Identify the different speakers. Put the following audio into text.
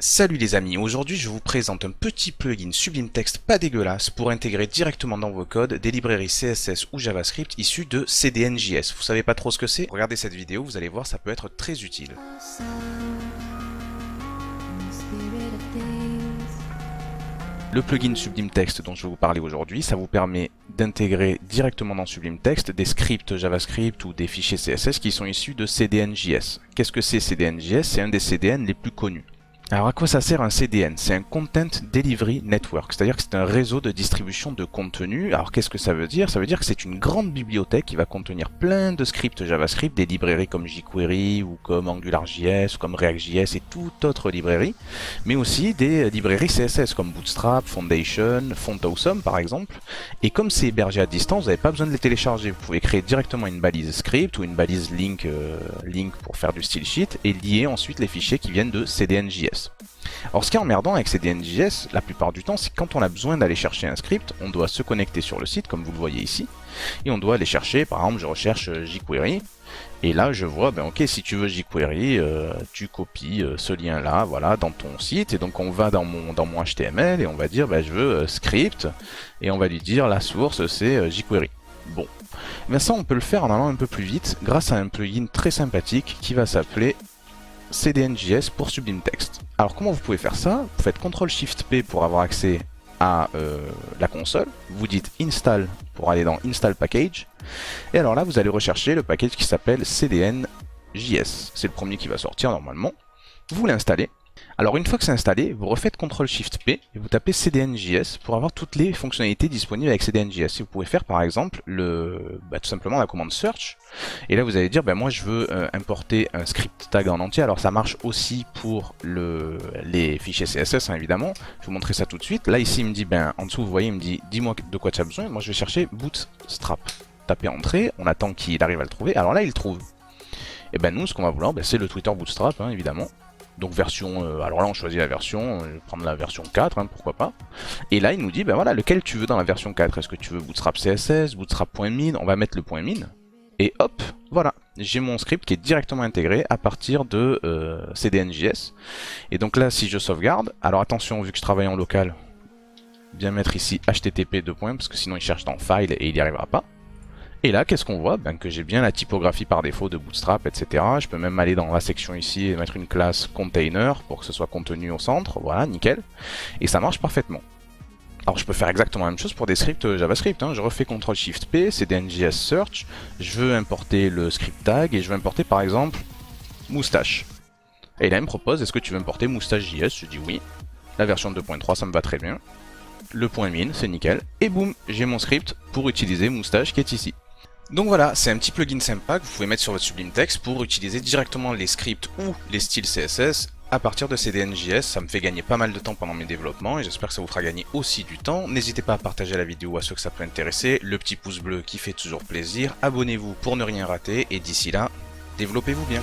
Speaker 1: Salut les amis, aujourd'hui je vous présente un petit plugin Sublime Text pas dégueulasse pour intégrer directement dans vos codes des librairies CSS ou JavaScript issues de CDNJS. Vous savez pas trop ce que c'est? Regardez cette vidéo, vous allez voir, ça peut être très utile. Le plugin Sublime Text dont je vais vous parler aujourd'hui, ça vous permet d'intégrer directement dans Sublime Text des scripts JavaScript ou des fichiers CSS qui sont issus de CDNJS. Qu'est-ce que c'est CDNJS? C'est un des CDN les plus connus. Alors à quoi ça sert un CDN? C'est un Content Delivery Network, c'est-à-dire que c'est un réseau de distribution de contenu. Alors qu'est-ce que ça veut dire? Ça veut dire que c'est une grande bibliothèque qui va contenir plein de scripts JavaScript, des librairies comme jQuery ou comme AngularJS ou comme React.js et toute autre librairie, mais aussi des librairies CSS comme Bootstrap, Foundation, FontAwesome par exemple. Et comme c'est hébergé à distance, vous n'avez pas besoin de les télécharger. Vous pouvez créer directement une balise script ou une balise link pour faire du style sheet et lier ensuite les fichiers qui viennent de CDNJS. Alors ce qui est emmerdant avec CDNJS, la plupart du temps, c'est que quand on a besoin d'aller chercher un script, on doit se connecter sur le site, comme vous le voyez ici, et on doit aller chercher, par exemple, je recherche jQuery, et là je vois, ben ok, si tu veux jQuery, tu copies ce lien-là, voilà, dans ton site, et donc on va dans mon HTML, et on va dire, ben je veux script, et on va lui dire, la source c'est jQuery. Bon, mais ça on peut le faire en allant un peu plus vite, grâce à un plugin très sympathique qui va s'appeler CDNJS pour Sublime Text. Alors comment vous pouvez faire ça? Vous faites CTRL-SHIFT-P pour avoir accès à la console, vous dites Install pour aller dans Install Package, et alors là vous allez rechercher le package qui s'appelle CDNJS, c'est le premier qui va sortir normalement, vous l'installez. Alors une fois que c'est installé, vous refaites CTRL-SHIFT-P et vous tapez CDNJS pour avoir toutes les fonctionnalités disponibles avec CDNJS. Et vous pouvez faire par exemple tout simplement la commande search. Et là vous allez dire, moi je veux importer un script tag en entier. Alors ça marche aussi pour les fichiers CSS évidemment. Je vais vous montrer ça tout de suite. Là ici il me dit, en dessous vous voyez, il me dit dis-moi de quoi tu as besoin. Moi je vais chercher Bootstrap. Tapez entrée, on attend qu'il arrive à le trouver. Alors là il trouve. Et nous ce qu'on va vouloir, c'est le Twitter Bootstrap évidemment. Donc version, alors là on choisit la version, je vais prendre la version 4, pourquoi pas. Et là il nous dit, voilà, lequel tu veux dans la version 4. Est-ce que tu veux Bootstrap CSS, Bootstrap.min? On va mettre le .min. Et hop, voilà, j'ai mon script qui est directement intégré à partir de CDNJS. Et donc là si je sauvegarde, alors attention, vu que je travaille en local, bien mettre ici HTTP : parce que sinon il cherche dans File et il n'y arrivera pas. Et là, qu'est-ce qu'on voit? Que j'ai bien la typographie par défaut de Bootstrap, etc. Je peux même aller dans la section ici et mettre une classe container pour que ce soit contenu au centre. Voilà, nickel. Et ça marche parfaitement. Alors je peux faire exactement la même chose pour des scripts JavaScript. Je refais CTRL-SHIFT-P, CDNJS Search. Je veux importer le script tag et je veux importer par exemple moustache. Et là, il me propose, est-ce que tu veux importer moustache.js? Je dis oui. La version 2.3, ça me va très bien. Le .min, c'est nickel. Et boum, j'ai mon script pour utiliser moustache qui est ici. Donc voilà, c'est un petit plugin sympa que vous pouvez mettre sur votre Sublime Text pour utiliser directement les scripts ou les styles CSS à partir de CDNJS. Ça me fait gagner pas mal de temps pendant mes développements et j'espère que ça vous fera gagner aussi du temps. N'hésitez pas à partager la vidéo à ceux que ça peut intéresser, le petit pouce bleu qui fait toujours plaisir, abonnez-vous pour ne rien rater et d'ici là, développez-vous bien.